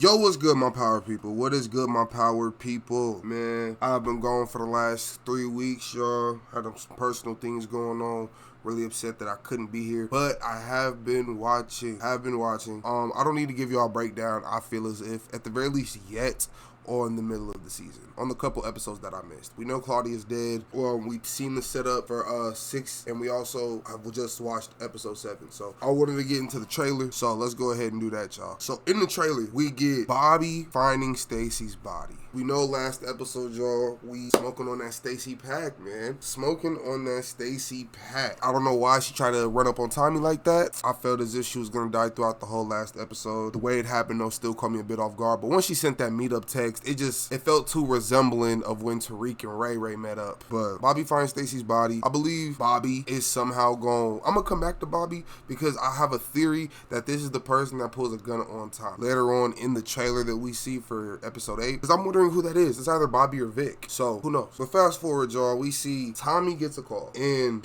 Yo, what's good, my power people? What is good, my power people? Man, I've been gone for the last 3 weeks, y'all. Had some personal things going on. Really upset that I couldn't be here, but I have been watching. I don't need to give y'all a breakdown. I feel as if, at the very least, yet or in the middle of the season, on the couple episodes that I missed. We know Claudia's dead. Well, we've seen the setup for 6, and we also have just watched episode 7. So I wanted to get into the trailer, so let's go ahead and do that, y'all. So in the trailer, we get Bobby finding Stacy's body. We know last episode, y'all, we smoking on that Stacy pack, man. Smoking on that Stacy pack. I don't know why she tried to run up on Tommy like that. I felt as if she was gonna die throughout the whole last episode. The way it happened, though, still caught me a bit off guard. But once she sent that meetup text, it felt too resembling of when Tariq and Ray Ray met up. But Bobby finds Stacy's body. I believe Bobby is somehow going. I'm gonna come back to Bobby because I have a theory that this is the person that pulls a gun on Tommy later on in the trailer that we see for episode 8. Because I'm wondering who that is. It's either Bobby or Vic. So who knows? But fast forward, y'all, we see Tommy gets a call, and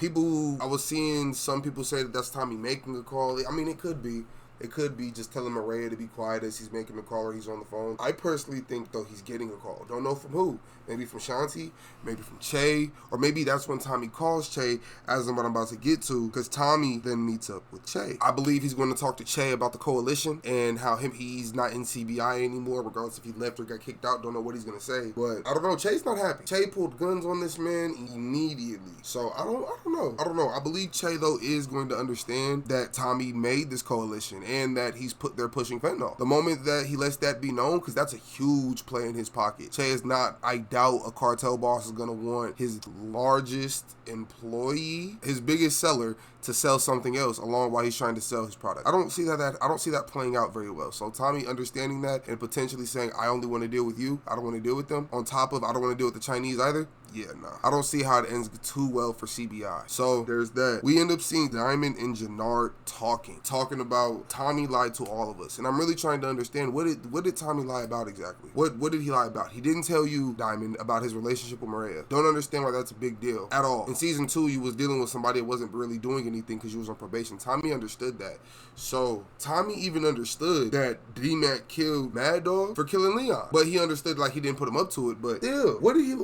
I was seeing some people say that that's Tommy making a call. I mean, it could be. It could be just telling Maria to be quiet as he's making the call or he's on the phone. I personally think, though, he's getting a call. Don't know from who. Maybe from Shanti, maybe from Che, or maybe that's when Tommy calls Che, as I'm about to get to, because Tommy then meets up with Che. I believe he's going to talk to Che about the coalition and how he's not in CBI anymore, regardless if he left or got kicked out. Don't know what he's going to say. But I don't know. Che's not happy. Che pulled guns on this man immediately. So I don't know. I believe Che, though, is going to understand that Tommy made this coalition and that they're pushing fentanyl. The moment that he lets that be known, because that's a huge play in his pocket. Che is not, I doubt a cartel boss is going to want his largest employee, his biggest seller, to sell something else along while he's trying to sell his product. I don't see that playing out very well. So Tommy understanding that and potentially saying, I only want to deal with you, I don't want to deal with them, on top of I don't want to deal with the Chinese either. Yeah, nah. I don't see how it ends too well for CBI. So there's that. We end up seeing Diamond and Jannard talking about Tommy lied to all of us. And I'm really trying to understand, what did Tommy lie about exactly? What did he lie about? He didn't tell you, Diamond, about his relationship with Maria. Don't understand why that's a big deal at all. In season 2, you was dealing with somebody that wasn't really doing anything because you was on probation. Tommy understood that. So Tommy even understood that D-Mac killed Mad Dog for killing Leon. But he understood, like, he didn't put him up to it. But still, what did he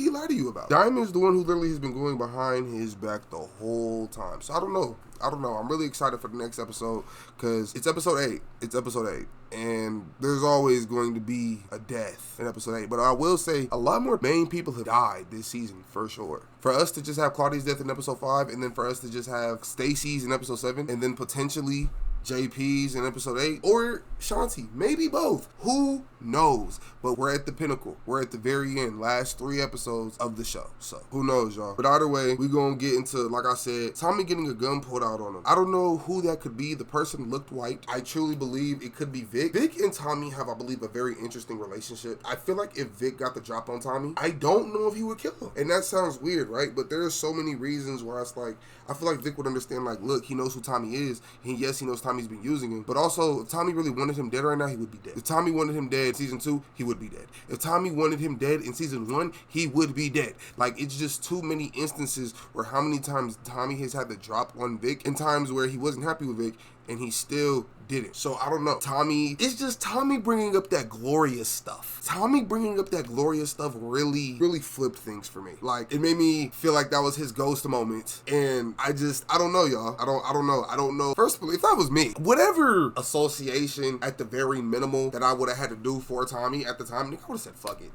lie to you about? Diamond's the one who literally has been going behind his back the whole time. So I don't know. I'm really excited for the next episode because it's episode 8. And there's always going to be a death in episode 8. But I will say a lot more main people have died this season for sure. For us to just have Claudia's death in episode 5, and then for us to just have Stacy's in episode 7, and then potentially JP's in episode 8, or Shanti, maybe both. Who knows? But we're at the pinnacle. We're at the very end, last 3 episodes of the show. So who knows, y'all? But either way, we gonna get into, like I said, Tommy getting a gun pulled out on him. I don't know who that could be. The person looked white. I truly believe it could be Vic. Vic and Tommy have, I believe, a very interesting relationship. I feel like if Vic got the drop on Tommy, I don't know if he would kill him. And that sounds weird, right? But there are so many reasons where it's like, I feel like Vic would understand, like, look, he knows who Tommy is, and yes, he knows Tommy's been using him, but also, if Tommy really wanted him dead right now, he would be dead. If Tommy wanted him dead in season 2, he would be dead. If Tommy wanted him dead in season 1, he would be dead. Like, it's just too many instances where how many times Tommy has had the drop on Vic, and times where he wasn't happy with Vic, and he still did it. So I don't know. It's just Tommy bringing up that glorious stuff. Tommy bringing up that glorious stuff really flipped things for me. Like, it made me feel like that was his ghost moment. And I don't know, y'all. I don't know. First of all, if that was me, whatever association at the very minimal that I would have had to do for Tommy at the time, I would have said, fuck it.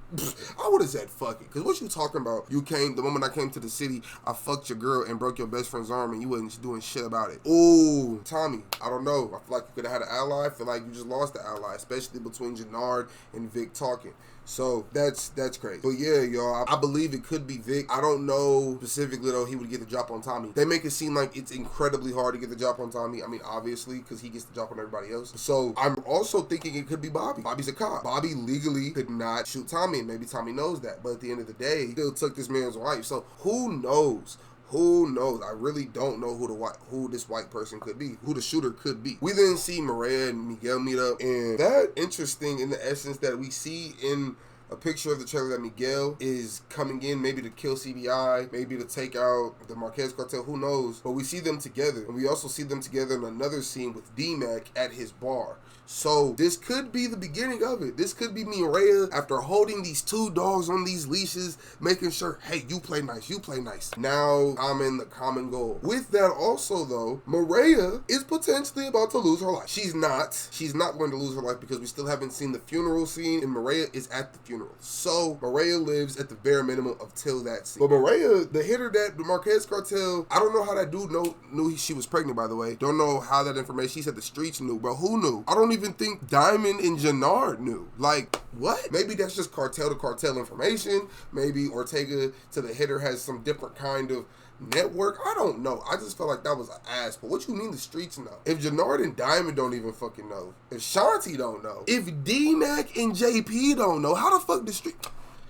I would have said, fuck it. Because what you talking about? The moment I came to the city, I fucked your girl and broke your best friend's arm and you wasn't doing shit about it. Ooh, Tommy, I don't know. I feel like you could have had an ally. I feel like you just lost the ally, especially between Jannard and Vic talking. So that's crazy. But yeah, y'all, I believe it could be Vic. I don't know specifically, though, he would get the drop on Tommy. They make it seem like it's incredibly hard to get the drop on Tommy. I mean, obviously, because he gets the drop on everybody else. So I'm also thinking it could be Bobby. Bobby's a cop. Bobby legally could not shoot Tommy, and maybe Tommy knows that. But at the end of the day, he still took this man's wife. So who knows? Who knows? I really don't know who this white person could be, who the shooter could be. We then see Maria and Miguel meet up, and that interesting in the essence that we see in a picture of the trailer that Miguel is coming in, maybe to kill CBI, maybe to take out the Marquez cartel, who knows? But we see them together, and we also see them together in another scene with D-Mac at his bar. So this could be the beginning of it. This could be Mireya, after holding these two dogs on these leashes, making sure, hey, you play nice, you play nice. Now I'm in the common goal. With that also though, Mireya is potentially about to lose her life. She's not going to lose her life because we still haven't seen the funeral scene, and Mireya is at the funeral. So Mireya lives at the bare minimum until that scene. But Mireya, the hitter that the Marquez cartel, I don't know how that dude knew she was pregnant, by the way. Don't know how that information, she said the streets knew, bro. Who knew? I don't even think Diamond and Jenard knew. Like, what? Maybe that's just cartel to cartel information. Maybe Ortega to the hitter has some different kind of network. I don't know. I just felt like that was an ass. But what you mean the streets know? If Jenard and Diamond don't even fucking know, if Shanti don't know, if D-Mac and JP don't know, how the fuck the street?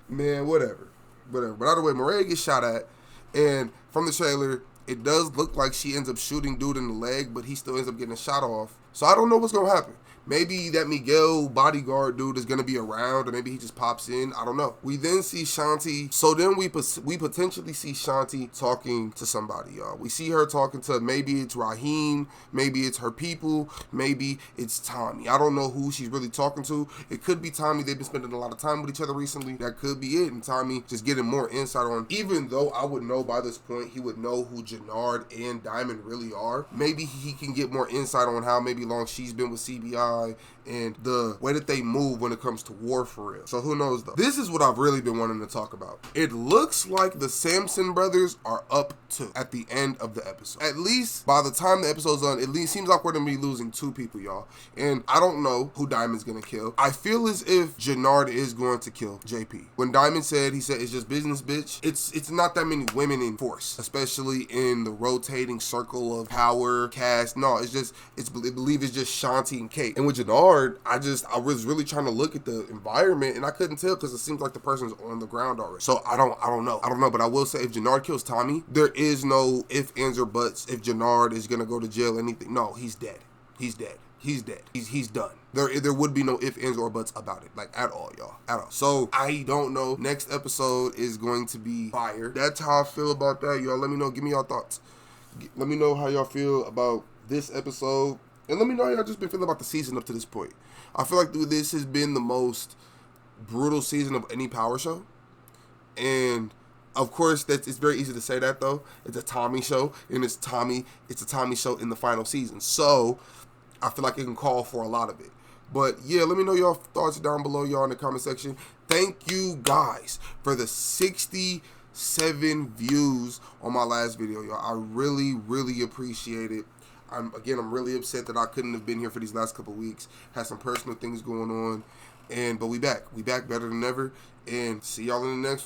Man, whatever. But either way, Mireya gets shot at, and from the trailer, it does look like she ends up shooting dude in the leg, but he still ends up getting a shot off. So I don't know what's gonna happen. Maybe that Miguel bodyguard dude is going to be around, or maybe he just pops in. I don't know. We then see Shanti. So then we potentially see Shanti talking to somebody, y'all. We see her talking to, maybe it's Raheem, maybe it's her people, maybe it's Tommy. I don't know who she's really talking to. It could be Tommy. They've been spending a lot of time with each other recently. That could be it. And Tommy just getting more insight on, even though I would know by this point, he would know who Jenard and Diamond really are. Maybe he can get more insight on how maybe long she's been with CBI and the way that they move when it comes to war for real. So who knows though. This is what I've really been wanting to talk about. It looks like the Samson brothers are up to at the end of the episode. At least by the time the episode's on, it seems like we're gonna be losing two people, y'all. And I don't know who Diamond's gonna kill. I feel as if Jenard is going to kill JP. When Diamond said, he said it's just business, bitch. It's not that many women in force, especially in the rotating circle of power cast. No, I believe it's just Shanti and Kate. And with Jenard, I was really trying to look at the environment, and I couldn't tell because it seems like the person's on the ground already. So I don't know. But I will say, if Jenard kills Tommy, there is no ifs, ands, or buts if Jenard is gonna go to jail, anything. No, he's dead. He's dead. He's done. There would be no ifs, ands, or buts about it, like at all, y'all, at all. So I don't know. Next episode is going to be fire. That's how I feel about that, y'all. Let me know. Give me your thoughts. Let me know how y'all feel about this episode. And let me know how y'all just been feeling about the season up to this point. I feel like this has been the most brutal season of any Power show. And of course, it's very easy to say that though. It's a Tommy show, and it's a Tommy show in the final season. So I feel like it can call for a lot of it. But yeah, let me know your thoughts down below, y'all, in the comment section. Thank you guys for the 67 views on my last video, y'all. I really, really appreciate it. I'm really upset that I couldn't have been here for these last couple of weeks. Had some personal things going on, but we back better than ever. And see y'all in the next one.